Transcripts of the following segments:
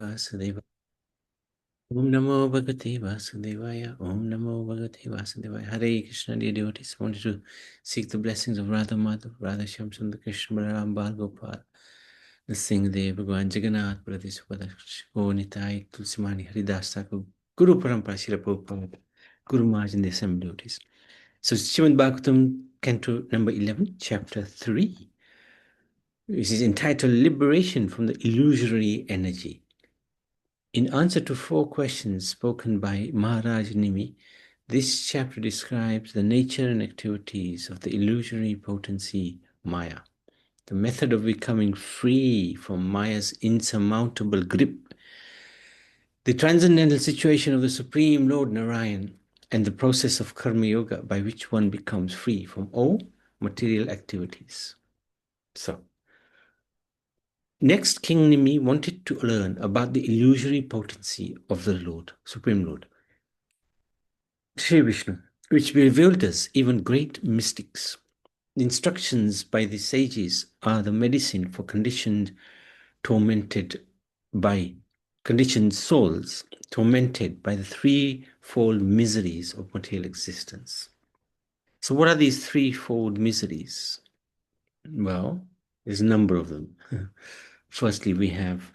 Vasudeva. Om Namo Bhagavate Vasudevaya. Om Namo Bhagavate Vasudevaya. Hare Krishna, dear devotees, wanted to seek the blessings of Radha Madhav, Radha Shyam Sundar Krishna Balaram Bal Gopal, the Singhadev, Bhagavan Jagannath, Pradesh Padash, Nitai, Tulsimani, Haridas Thakur, Guru Parampara, Srila Prabhupada, Guru Maharaj, and the assembled devotees. So, Srimad Bhagavatam, Canto number 11, chapter 3, which is entitled Liberation from the Illusory Energy. In answer to 4 questions spoken by Maharaj Nimi, this chapter describes the nature and activities of the illusory potency Maya, the method of becoming free from Maya's insurmountable grip, the transcendental situation of the Supreme Lord Narayan, and the process of Karma Yoga by which one becomes free from all material activities. So, next, King Nimi wanted to learn about the illusory potency of the Lord, Supreme Lord, Sri Vishnu, which revealed us even great mystics. The instructions by the sages are the medicine for tormented conditioned souls, tormented by the threefold miseries of material existence. So what are these threefold miseries? Well, there's a number of them. Firstly, we have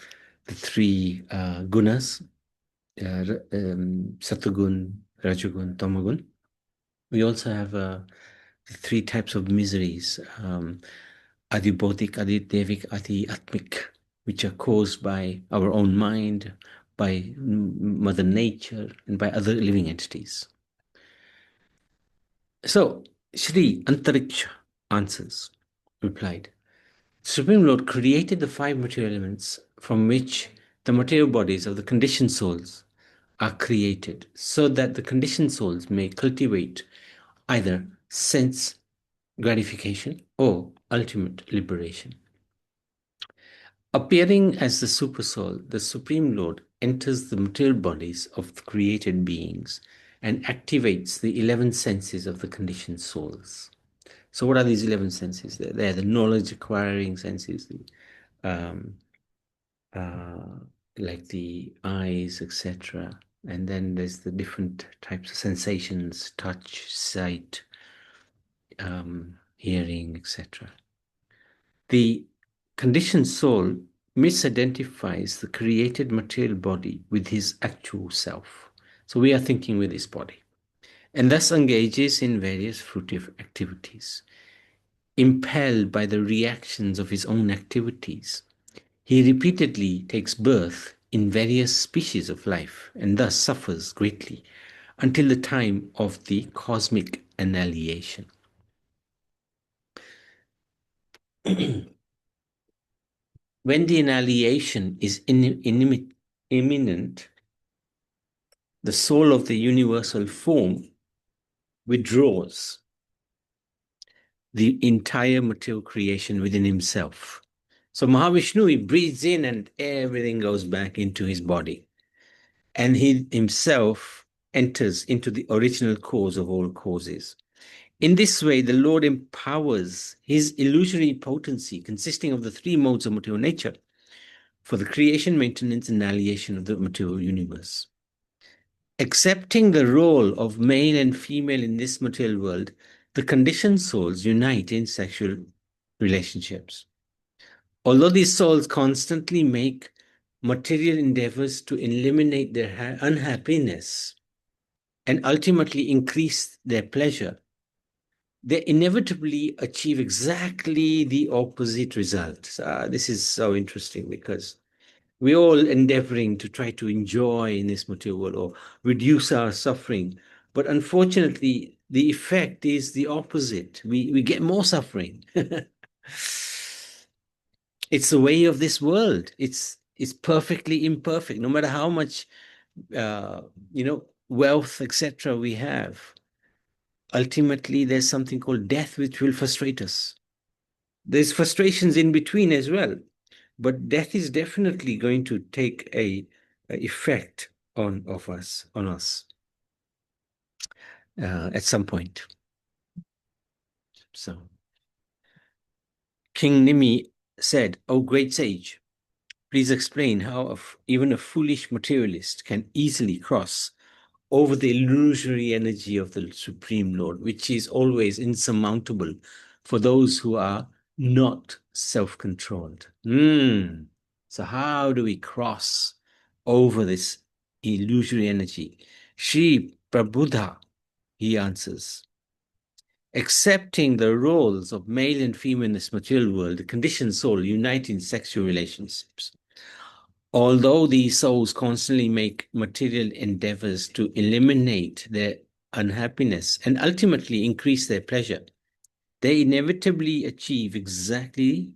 the three gunas, Satagun, Rajagun, Tamagun. We also have the 3 types of miseries, Adi Bautik, Adi Devik, Adi Atmik, which are caused by our own mind, by Mother Nature, and by other living entities. So, Shri Antariksha replied, Supreme Lord created the 5 material elements from which the material bodies of the conditioned souls are created, so that the conditioned souls may cultivate either sense gratification or ultimate liberation. Appearing as the Supersoul, the Supreme Lord enters the material bodies of the created beings and activates the 11 senses of the conditioned souls. So what are these 11 senses? They're the knowledge acquiring senses, like the eyes, etc. And then there's the different types of sensations, touch, sight, hearing, etc. The conditioned soul misidentifies the created material body with his actual self. So we are thinking with his body, and thus engages in various fruitive activities. Impelled by the reactions of his own activities, he repeatedly takes birth in various species of life and thus suffers greatly until the time of the cosmic annihilation. When the annihilation is imminent, the soul of the universal form withdraws the entire material creation within himself. So Mahavishnu, he breathes in and everything goes back into his body. And he himself enters into the original cause of all causes. In this way, the Lord empowers his illusory potency, consisting of the 3 modes of material nature, for the creation, maintenance, and annihilation of the material universe. Accepting the role of male and female in this material world, the conditioned souls unite in sexual relationships. Although these souls constantly make material endeavors to eliminate their unhappiness and ultimately increase their pleasure, they inevitably achieve exactly the opposite result. This is so interesting because we're all endeavoring to try to enjoy in this material world or reduce our suffering. But unfortunately, the effect is the opposite. We get more suffering. It's the way of this world. It's perfectly imperfect. No matter how much, wealth, etc., we have, ultimately there's something called death, which will frustrate us. There's frustrations in between as well. But death is definitely going to take a effect on us at some point. So King Nimi said, "O great sage, Please explain how even a foolish materialist can easily cross over the illusory energy of the Supreme Lord, which is always insurmountable for those who are not self-controlled. So how do we cross over this illusory energy? Sri Prabhupada, he answers, accepting the roles of male and female in this material world, the conditioned soul unite in sexual relationships. Although these souls constantly make material endeavors to eliminate their unhappiness and ultimately increase their pleasure, they inevitably achieve exactly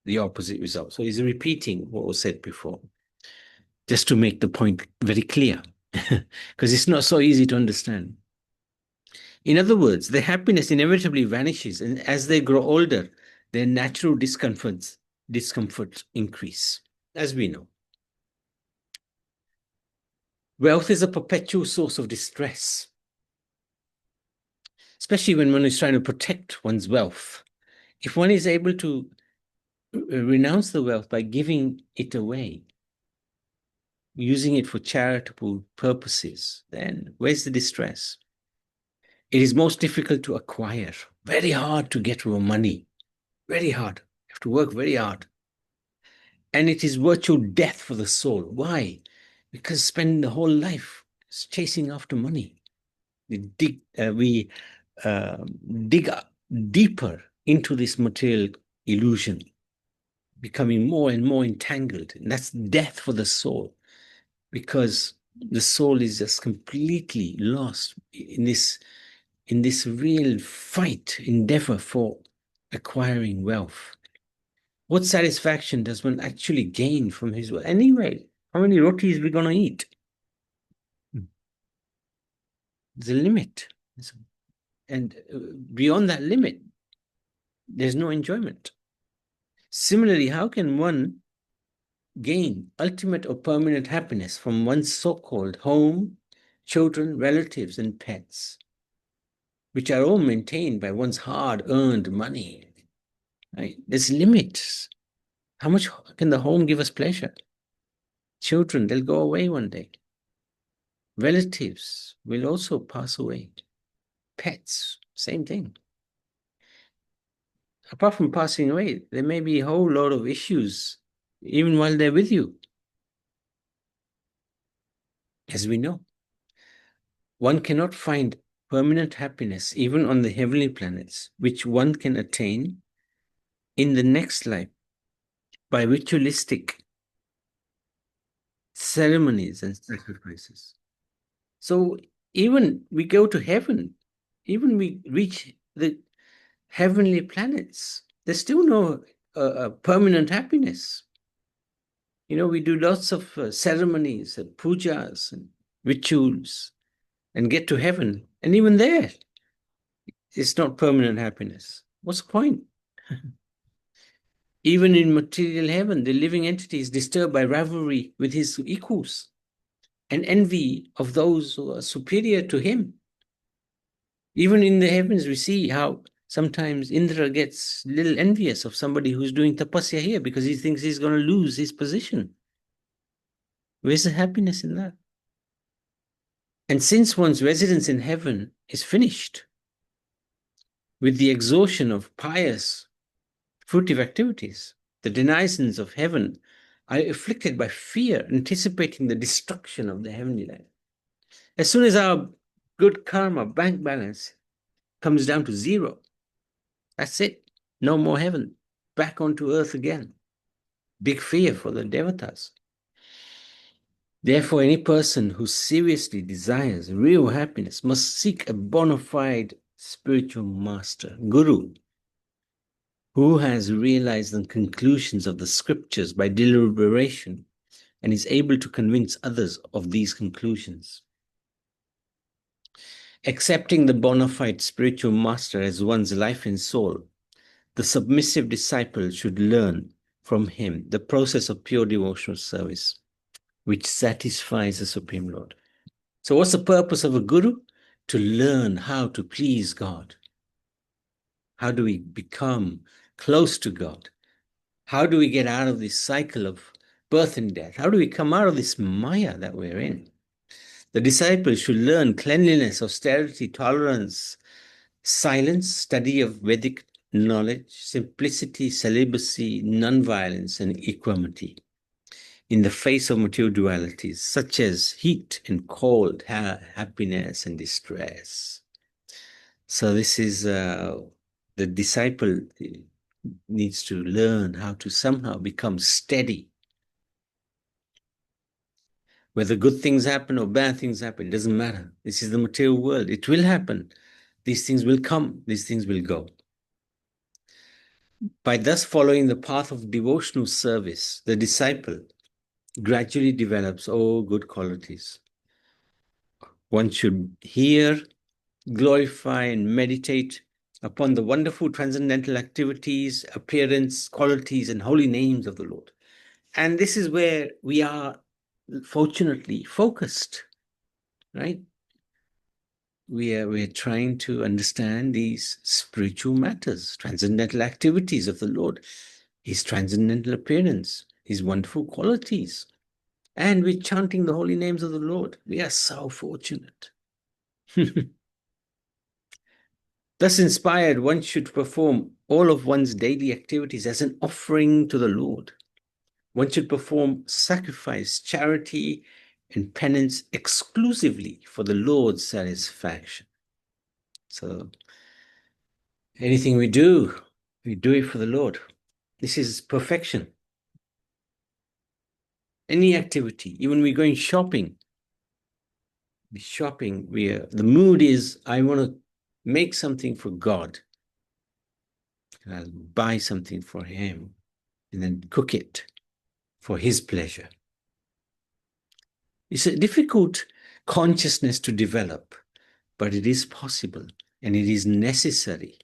the opposite result. So he's repeating what was said before, just to make the point very clear, because it's not so easy to understand. In other words, their happiness inevitably vanishes, and as they grow older, their natural discomforts increase, as we know. Wealth is a perpetual source of distress, especially when one is trying to protect one's wealth. If one is able to renounce the wealth by giving it away, using it for charitable purposes, then where's the distress? It is most difficult to acquire, very hard to get more money, very hard. You have to work very hard. And it is virtual death for the soul. Why? Because spending the whole life chasing after money. We dig deeper into this material illusion, becoming more and more entangled. And that's death for the soul, because the soul is just completely lost in this real fight, endeavor for acquiring wealth. What satisfaction does one actually gain from his wealth? Anyway, how many rotis are we going to eat? There's a limit. And beyond that limit, there's no enjoyment. Similarly, how can one gain ultimate or permanent happiness from one's so-called home, children, relatives, and pets, which are all maintained by one's hard-earned money? Right? There's limits. How much can the home give us pleasure? Children, they'll go away one day. Relatives will also pass away. Pets, same thing. Apart from passing away, there may be a whole lot of issues even while they're with you. As we know, one cannot find permanent happiness even on the heavenly planets, which one can attain in the next life by ritualistic ceremonies and sacrifices. So even we go to heaven, even we reach the heavenly planets, there's still no permanent happiness. You know, we do lots of ceremonies and pujas and rituals and get to heaven. And even there, it's not permanent happiness. What's the point? Even in material heaven, the living entity is disturbed by rivalry with his equals and envy of those who are superior to him. Even in the heavens, we see how sometimes Indra gets a little envious of somebody who's doing tapasya here because he thinks he's going to lose his position. Where's the happiness in that? And since one's residence in heaven is finished with the exhaustion of pious, fruitive activities, the denizens of heaven are afflicted by fear, anticipating the destruction of the heavenly life. As soon as our good karma bank balance comes down to zero, that's it. No more heaven. Back onto earth again. Big fear for the devatas. Therefore, any person who seriously desires real happiness must seek a bona fide spiritual master, guru, who has realized the conclusions of the scriptures by deliberation and is able to convince others of these conclusions. Accepting the bona fide spiritual master as one's life and soul, the submissive disciple should learn from him the process of pure devotional service, which satisfies the Supreme Lord. So what's the purpose of a guru? To learn how to please God. How do we become close to God? How do we get out of this cycle of birth and death. How do we come out of this maya that we're in? The disciples should learn cleanliness, austerity, tolerance, silence, study of Vedic knowledge, simplicity, celibacy, non-violence, and equanimity in the face of material dualities, such as heat and cold, happiness and distress. So this is the disciple needs to learn how to somehow become steady. Whether good things happen or bad things happen, it doesn't matter. This is the material world. It will happen. These things will come. These things will go. By thus following the path of devotional service, the disciple gradually develops all good qualities. One should hear, glorify, and meditate upon the wonderful transcendental activities, appearance, qualities, and holy names of the Lord. And this is where we are fortunately focused, right? We're trying to understand these spiritual matters, transcendental activities of the Lord, his transcendental appearance, his wonderful qualities. And we're chanting the holy names of the Lord. We are so fortunate. Thus inspired, one should perform all of one's daily activities as an offering to the Lord. One should perform sacrifice, charity, and penance exclusively for the Lord's satisfaction. So anything we do it for the Lord. This is perfection. Any activity, even we're going shopping, the mood is, I want to make something for God. I'll buy something for him and then cook it for his pleasure. It's a difficult consciousness to develop, but it is possible and it is necessary.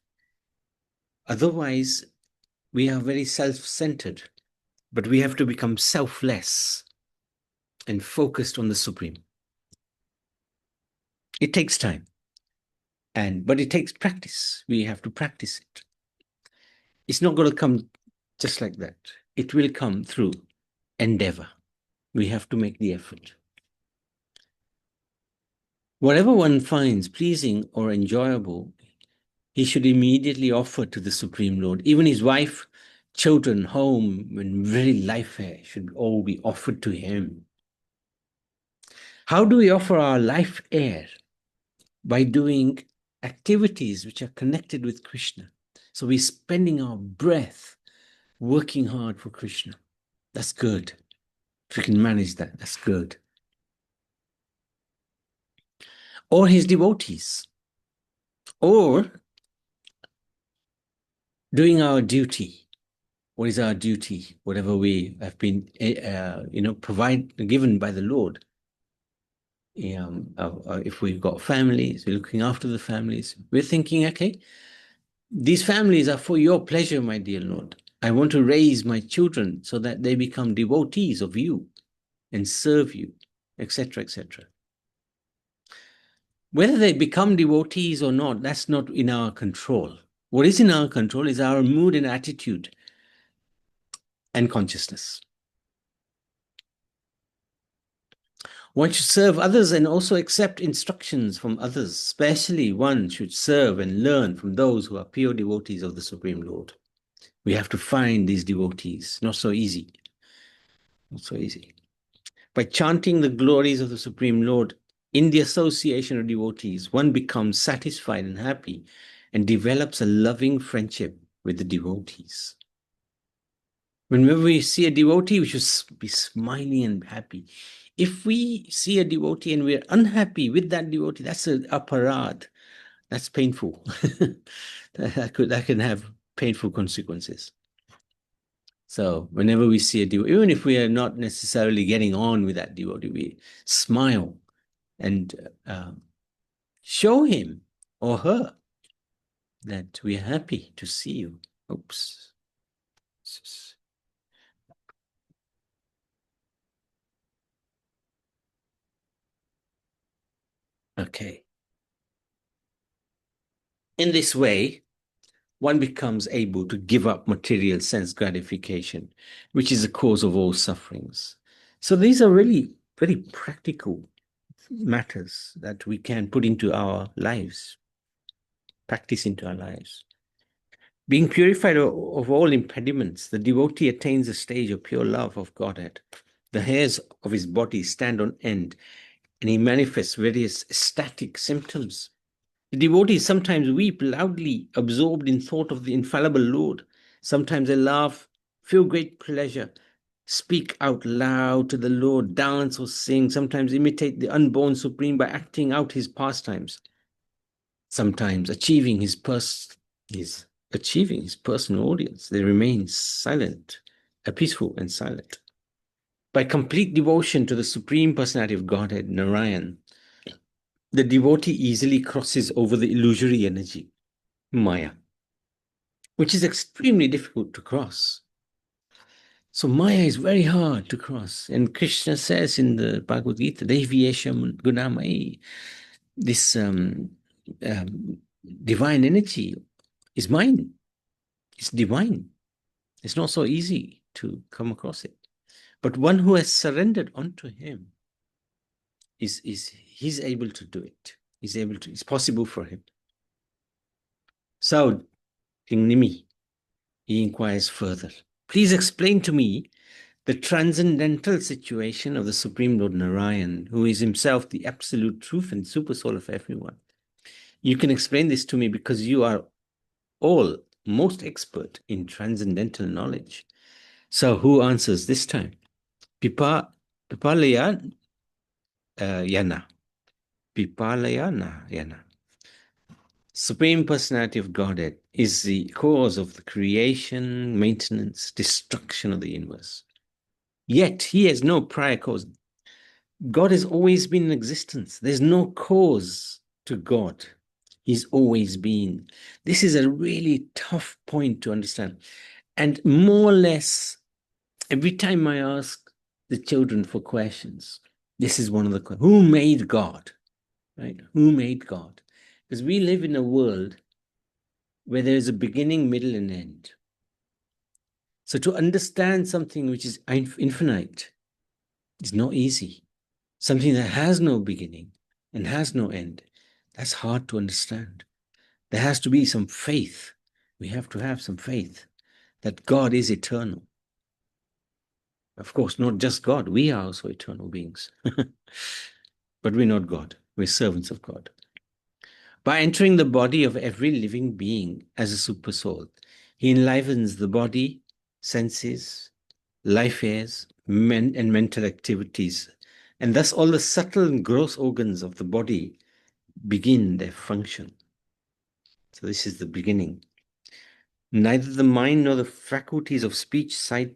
Otherwise, we are very self-centered, but we have to become selfless and focused on the Supreme. It takes time, but it takes practice. We have to practice it. It's not going to come just like that. It will come through endeavor. We have to make the effort. Whatever one finds pleasing or enjoyable, he should immediately offer to the Supreme Lord. Even his wife, children, home, and very life air should all be offered to him. How do we offer our life air? By doing activities which are connected with Krishna. So we're spending our breath working hard for Krishna. That's good. If we can manage that, that's good. Or his devotees. Or doing our duty. What is our duty? Whatever we have been, given by the Lord. If we've got families, we're looking after the families. We're thinking, okay, these families are for your pleasure, my dear Lord. I want to raise my children so that they become devotees of you and serve you, etc., etc. Whether they become devotees or not, that's not in our control. What is in our control is our mood and attitude and consciousness. One should serve others and also accept instructions from others. Especially one should serve and learn from those who are pure devotees of the Supreme Lord. We have to find these devotees. Not so easy. Not so easy. By chanting the glories of the Supreme Lord in the association of devotees, one becomes satisfied and happy and develops a loving friendship with the devotees. Whenever we see a devotee, we should be smiling and happy. If we see a devotee and we're unhappy with that devotee, that's an aparad. That's painful. that can have painful consequences. So whenever we see a devotee, even if we are not necessarily getting on with that devotee, we smile and show him or her that we are happy to see you. Oops. Okay. In this way, one becomes able to give up material sense gratification, which is the cause of all sufferings. So these are really very practical matters that we can put into our lives, practice into our lives. Being purified of all impediments, the devotee attains a stage of pure love of Godhead. The hairs of his body stand on end, and he manifests various ecstatic symptoms. The devotees sometimes weep loudly, absorbed in thought of the infallible Lord. Sometimes they laugh, feel great pleasure, speak out loud to the Lord, dance or sing, sometimes imitate the unborn Supreme by acting out his pastimes, sometimes achieving his personal audience. They remain silent, peaceful and silent. By complete devotion to the Supreme Personality of Godhead, Narayan, the devotee easily crosses over the illusory energy, Maya, which is extremely difficult to cross. So Maya is very hard to cross. And Krishna says in the Bhagavad Gita, Deviyesham Gunamai, this divine energy is mine. It's divine. It's not so easy to come across it. But one who has surrendered unto him he's able to do it. It's possible for him. So, King Nimi, he inquires further. Please explain to me the transcendental situation of the Supreme Lord Narayan, who is himself the absolute truth and super soul of everyone. You can explain this to me because you are all most expert in transcendental knowledge. So who answers this time? Pipalaya Yana. Pipalaya Yana. Supreme Personality of Godhead is the cause of the creation, maintenance, destruction of the universe. Yet he has no prior cause. God has always been in existence. There's no cause to God. He's always been. This is a really tough point to understand. And more or less, every time I ask the children for questions, this is one of the questions. Who made God? Right? Who made God? Because we live in a world where there is a beginning, middle, and end. So to understand something which is infinite is not easy. Something that has no beginning and has no end, that's hard to understand. There has to be some faith. We have to have some faith that God is eternal. Of course, not just God. We are also eternal beings. But we're not God. We're servants of God. By entering the body of every living being as a super soul, he enlivens the body, senses, life airs, and mental activities. And thus all the subtle and gross organs of the body begin their function. So this is the beginning. Neither the mind nor the faculties of speech, sight,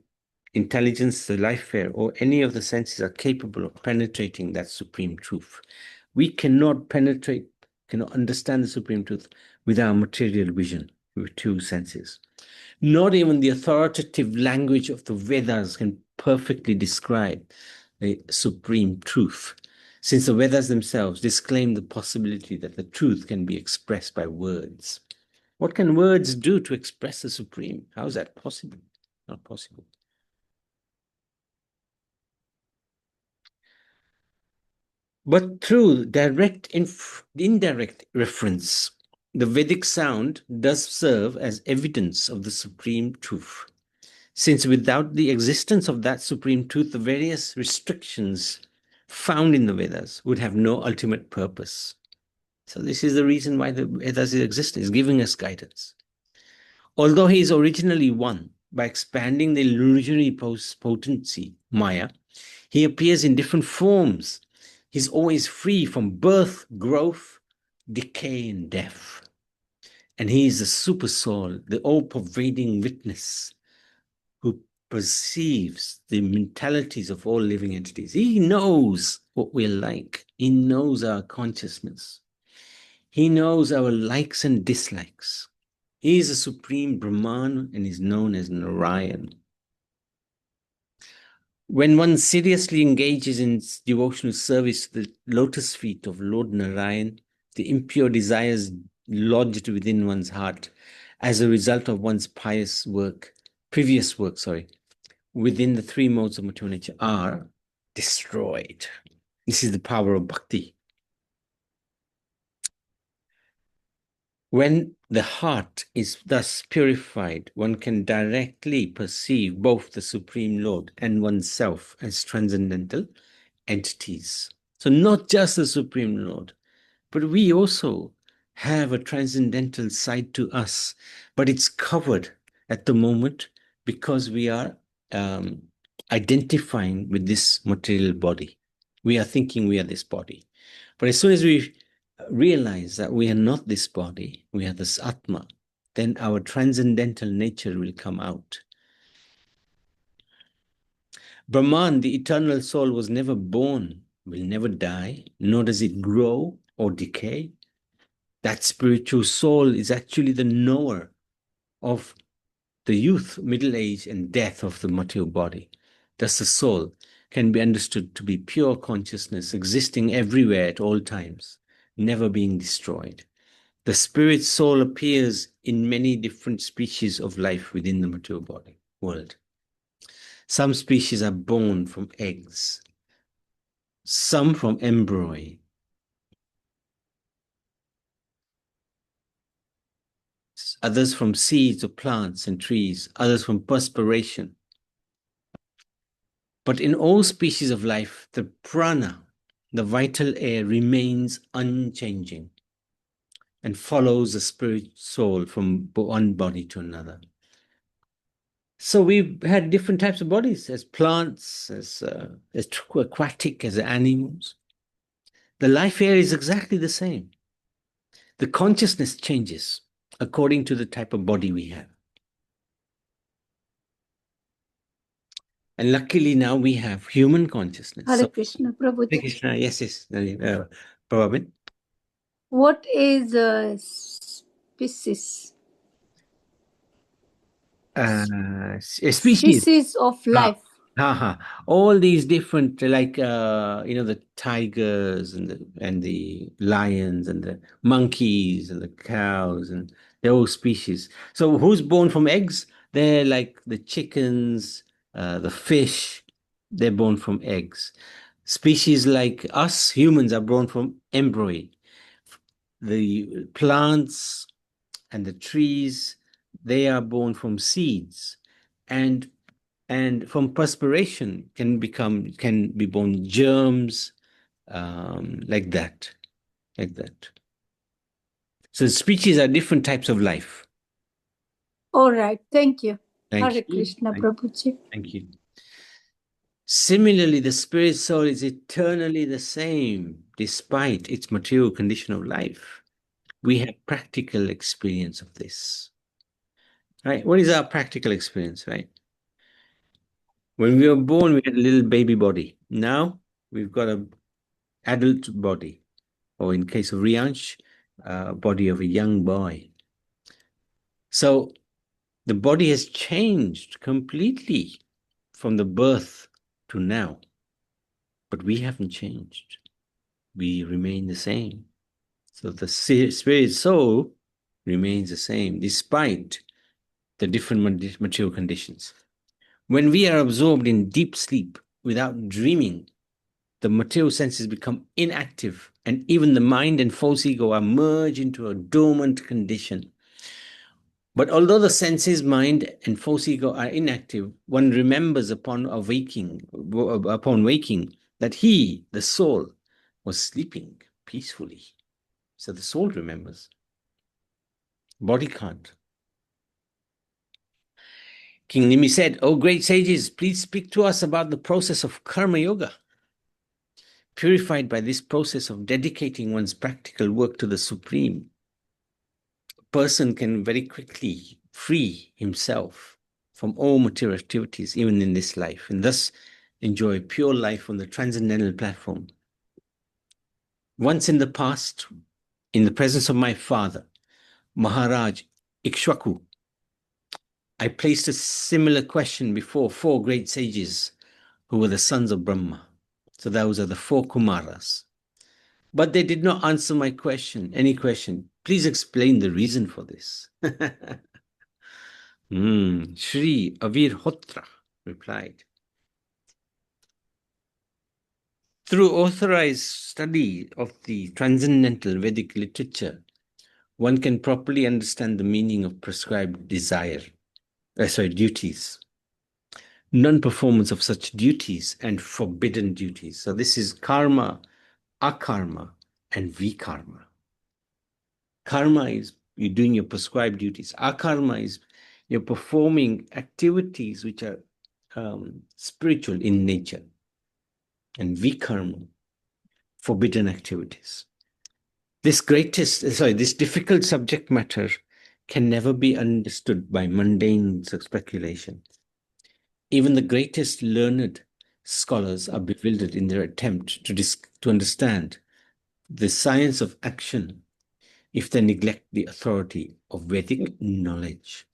intelligence, the life air, or any of the senses are capable of penetrating that supreme truth. We cannot penetrate, cannot understand the supreme truth with our material vision, with two senses. Not even the authoritative language of the Vedas can perfectly describe the supreme truth, since the Vedas themselves disclaim the possibility that the truth can be expressed by words. What can words do to express the supreme? How is that possible? Not possible. But through direct indirect reference, the Vedic sound does serve as evidence of the supreme truth. Since without the existence of that supreme truth, the various restrictions found in the Vedas would have no ultimate purpose. So this is the reason why the Vedas exist, is giving us guidance. Although he is originally one, by expanding the illusory potency, Maya, he appears in different forms. He's always free from birth, growth, decay, and death. And he is the super soul, the all-pervading witness who perceives the mentalities of all living entities. He knows what we're like. He knows our consciousness. He knows our likes and dislikes. He is a supreme Brahman and is known as Narayan. When one seriously engages in devotional service to the lotus feet of Lord Narayan, the impure desires lodged within one's heart as a result of one's previous work, within the three modes of material nature are destroyed. This is the power of bhakti. When the heart is thus purified, one can directly perceive both the Supreme Lord and oneself as transcendental entities. So not just the Supreme Lord, but we also have a transcendental side to us, but it's covered at the moment because we are identifying with this material body. We are thinking we are this body. But as soon as we realize that we are not this body, we are this Atma, then our transcendental nature will come out. Brahman, the eternal soul, was never born, will never die, nor does it grow or decay. That spiritual soul is actually the knower of the youth, middle age, and death of the material body. Thus, the soul can be understood to be pure consciousness existing everywhere at all times, never being destroyed. The spirit soul appears in many different species of life within the material body world. Some species are born from eggs, some from embryo, others from seeds of plants and trees, others from perspiration. But in all species of life, the prana, the vital air, remains unchanging and follows the spirit soul from one body to another. So we've had different types of bodies, as plants, as aquatic, as animals. The life air is exactly the same. The consciousness changes according to the type of body we have. And luckily now we have human consciousness. Hare Krishna, Hare Prabhuji. Krishna, yes. Prabhupada. What is a species? A species. Species of life. All these different, like the tigers and the lions and the monkeys and the cows, and they're all species. So who's born from eggs? They're like the chickens, the fish. They're born from eggs. Species like us humans are born from embryo. The plants and the trees, they are born from seeds, and from perspiration can be born germs, like that. So species are different types of life. All right. Thank you. Thank Hare you. Krishna, Prabhuji. Thank you. Similarly, the spirit soul is eternally the same despite its material condition of life. We have practical experience of this. Right? What is our practical experience, right? When we were born, we had a little baby body. Now we've got an adult body, or in case of Riansh, body of a young boy. So the body has changed completely from the birth to now, but we haven't changed. We remain the same. So the spirit soul remains the same despite the different material conditions. When we are absorbed in deep sleep without dreaming, the material senses become inactive, and even the mind and false ego are merged into a dormant condition. But although the senses, mind, and false ego are inactive, one remembers upon waking that he, the soul, was sleeping peacefully. So the soul remembers. Body can't. King Nimi said, "O great sages, please speak to us about the process of karma yoga. Purified by this process of dedicating one's practical work to the Supreme, a person can very quickly free himself from all material activities, even in this life, and thus enjoy pure life on the transcendental platform. Once in the past, in the presence of my father, Maharaj Ikshwaku, I placed a similar question before 4 great sages who were the sons of Brahma. So those are the 4 Kumaras. But they did not answer my question, any question. Please explain the reason for this." Shri Avirhotra replied, through authorized study of the transcendental Vedic literature, one can properly understand the meaning of prescribed duties, non-performance of such duties, and forbidden duties. So this is karma, akarma, and vikarma. Karma is you're doing your prescribed duties. Akarma is you're performing activities which are spiritual in nature. And vikarma, forbidden activities. This difficult subject matter can never be understood by mundane speculation. Even the greatest learned scholars are bewildered in their attempt to understand the science of action if they neglect the authority of Vedic knowledge.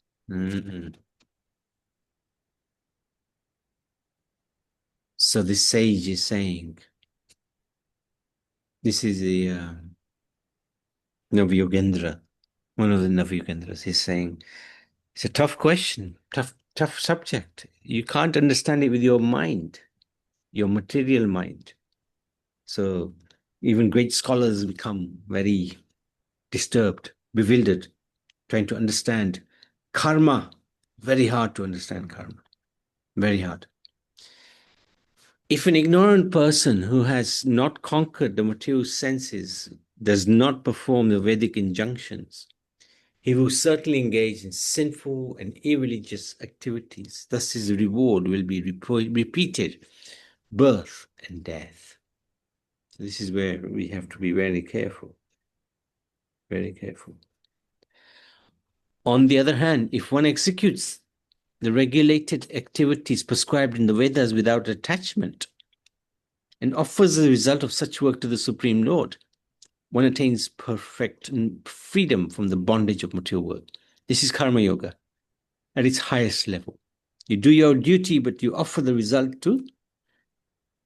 So this sage is saying, this is the Navyogendra, one of the Navyogendras. He's saying, it's a tough question, tough subject. You can't understand it with your mind, your material mind. So even great scholars become very disturbed, bewildered, trying to understand karma. Very hard to understand karma. Very hard. If an ignorant person who has not conquered the material senses does not perform the Vedic injunctions, he will certainly engage in sinful and irreligious activities. Thus, his reward will be repeated birth and death. So this is where we have to be very careful. Very careful. On the other hand, if one executes the regulated activities prescribed in the Vedas without attachment and offers the result of such work to the Supreme Lord, one attains perfect freedom from the bondage of material work. This is karma yoga at its highest level. You do your duty, but you offer the result to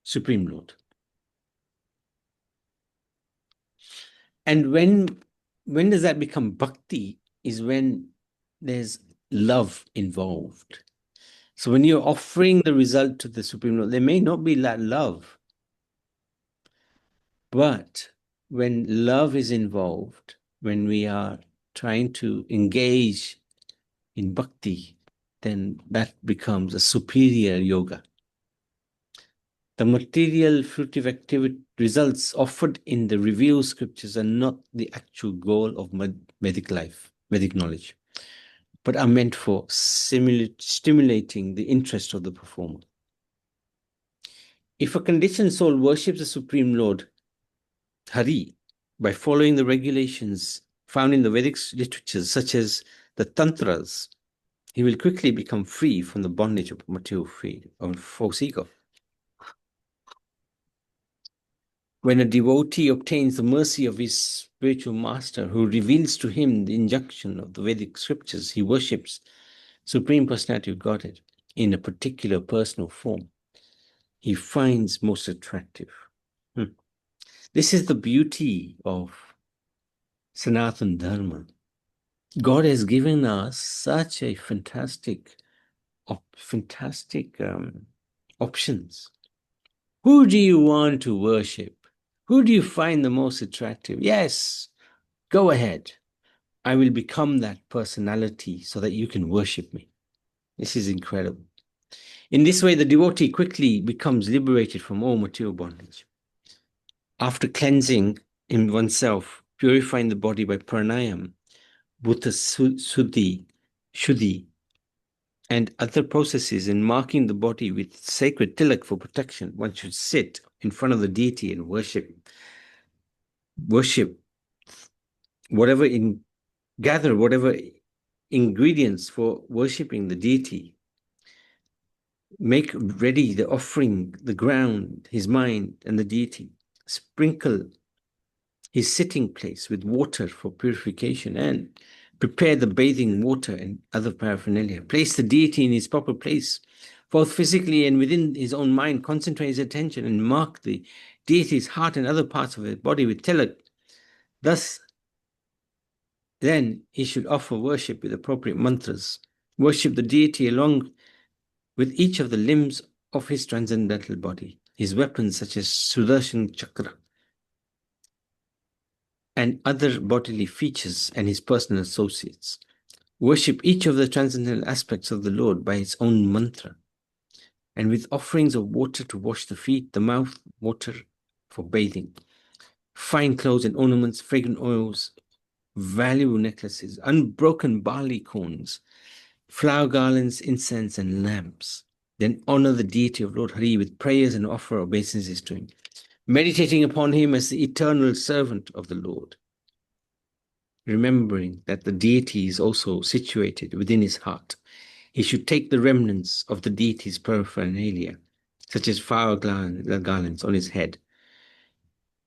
Supreme Lord. And when does that become bhakti? Is when there's love involved. So when you're offering the result to the Supreme Lord, there may not be that love. But when love is involved, when we are trying to engage in bhakti, then that becomes a superior yoga. The material fruitive activity results offered in the revealed scriptures are not the actual goal of Vedic life, Vedic knowledge, but are meant for stimulating the interest of the performer. If a conditioned soul worships the Supreme Lord, Hari, by following the regulations found in the Vedic literatures, such as the Tantras, he will quickly become free from the bondage of material or false ego. When a devotee obtains the mercy of his spiritual master, who reveals to him the injunction of the Vedic scriptures, he worships Supreme Personality of Godhead in a particular personal form he finds most attractive. This is the beauty of Sanatana Dharma. God has given us such a fantastic options. Who do you want to worship? Who do you find the most attractive? Yes, go ahead. I will become that personality so that you can worship me. This is incredible. In this way, the devotee quickly becomes liberated from all material bondage. After cleansing in oneself, purifying the body by pranayam, bhuta shuddhi, and other processes in marking the body with sacred tilak for protection, one should sit in front of the deity and worship gather whatever ingredients for worshipping the deity, make ready the offering, the ground, his mind, and the deity, sprinkle his sitting place with water for purification, and prepare the bathing water and other paraphernalia. Place the deity in his proper place, both physically and within his own mind. Concentrate his attention and mark the deity's heart and other parts of his body with tilak. Thus, then he should offer worship with appropriate mantras. Worship the deity along with each of the limbs of his transcendental body, his weapons such as Sudarshan Chakra, and other bodily features, and his personal associates. Worship each of the transcendental aspects of the Lord by its own mantra, and with offerings of water to wash the feet, the mouth, water for bathing, fine clothes and ornaments, fragrant oils, valuable necklaces, unbroken barley corns, flower garlands, incense, and lamps. Then honor the deity of Lord Hari with prayers and offer obeisances to him, meditating upon him as the eternal servant of the Lord, remembering that the deity is also situated within his heart. He should take the remnants of the deity's paraphernalia, such as flower garlands, on his head,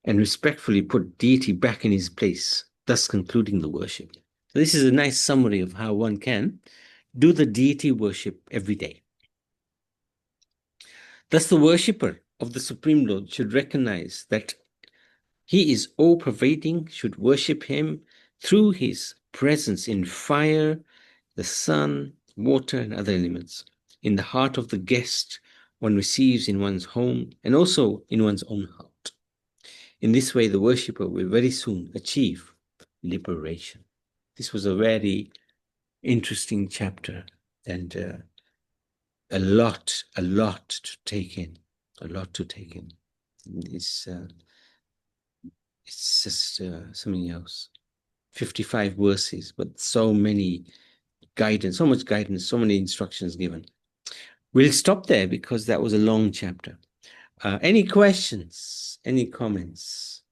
and respectfully put deity back in his place, thus concluding the worship. So this is a nice summary of how one can do the deity worship every day. Thus, the worshipper of the Supreme Lord should recognize that he is all-pervading, should worship him through his presence in fire, the sun, water, and other elements. In the heart of the guest one receives in one's home and also in one's own heart. In this way, the worshipper will very soon achieve liberation. This was a very interesting chapter and a lot to take in. A lot to take in. It's just something else. 55 verses, but so many guidance, so much guidance, so many instructions given. We'll stop there because that was a long chapter. Any questions? Any comments?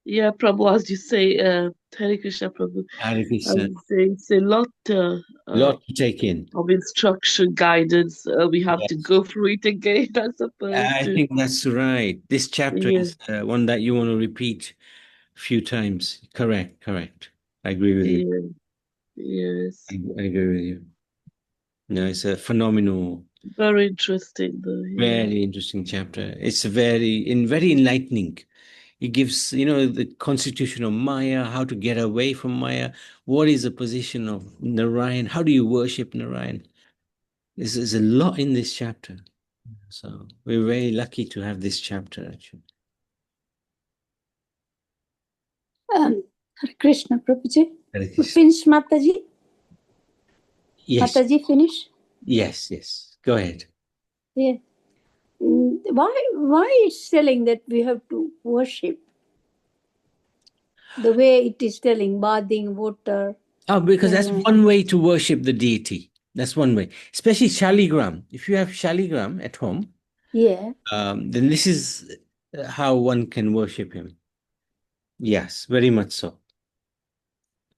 Yeah, Prabhu, as you say, Hare Krishna, Prabhu. Hare Krishna. It's a lot Lot to take in. of instruction, guidance. We have to Yes. go through it again, I suppose. I think that's right. This chapter Yeah. is one that you want to repeat a few times. Correct. I agree with you. Yes. I agree with you. No, it's a phenomenal, Very interesting, though. Yeah. very interesting chapter. It's very enlightening. It gives, the constitution of Maya, how to get away from Maya. What is the position of Narayan? How do you worship Narayan? There's a lot in this chapter. So we're very lucky to have this chapter, actually. Hare Krishna, Prabhuji. Hare We Krishna. finish, Mataji? Yes. Mataji, finish? Yes. Go ahead. Yeah. Why it's telling that we have to worship? The way it is telling, bathing, water. Oh, because that's one way to worship the deity. That's one way. Especially Shaligram. If you have Shaligram at home, Yeah. then this is how one can worship him. Yes, very much so.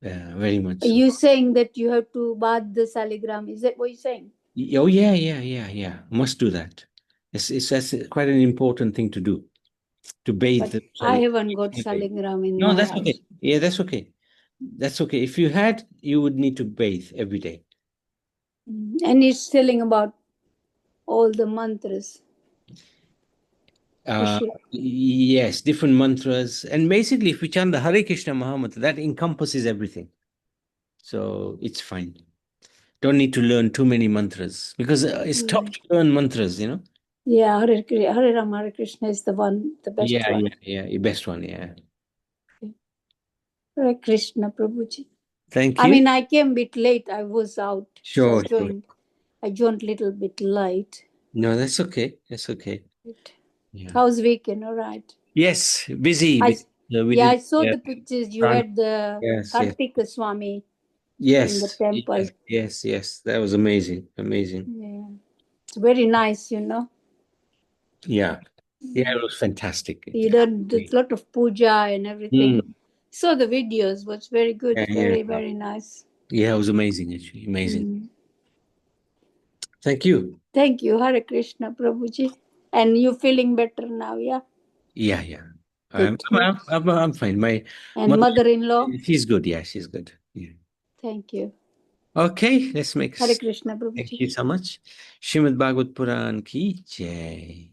Very much so. Are you saying that you have to bath the saligram? Is that what you're saying? Oh, yeah. Must do that. That's quite an important thing to do. To bathe. But I haven't got saligram in my that's house. okay. Yeah, that's okay. That's okay. If you had, you would need to bathe every day. And it's telling about all the mantras. Yes, different mantras. And basically, if we chant the Hare Krishna Mahamantra, that encompasses everything. So it's fine. Don't need to learn too many mantras because it's tough to learn mantras, Yeah, Hare Ram, Hare Krishna is the best one. Yeah, the best one, yeah. Hare Krishna, Prabhuji. Thank you. I mean, I came a bit late. I was out. Sure. I joined a little bit late. No, that's okay. That's okay. Yeah. How's weekend? All right. Yes, busy. I saw the pictures. You had the Kartika Swami in the temple. Yes. That was amazing. Yeah. It's very nice, Yeah, it was fantastic. You did a lot of puja and everything. Saw the videos. Was very good. Very nice. Yeah, it was amazing, actually. Amazing. Thank you. Thank you, Hare Krishna, Prabhuji. And you feeling better now, yeah? Yeah. Good. I'm fine. My mother-in-law? She's good. Yeah, she's good. Yeah. Thank you. Okay, let's make. Hare Krishna, Prabhuji. Thank you so much. Srimad Bhagavad Puran ki jai.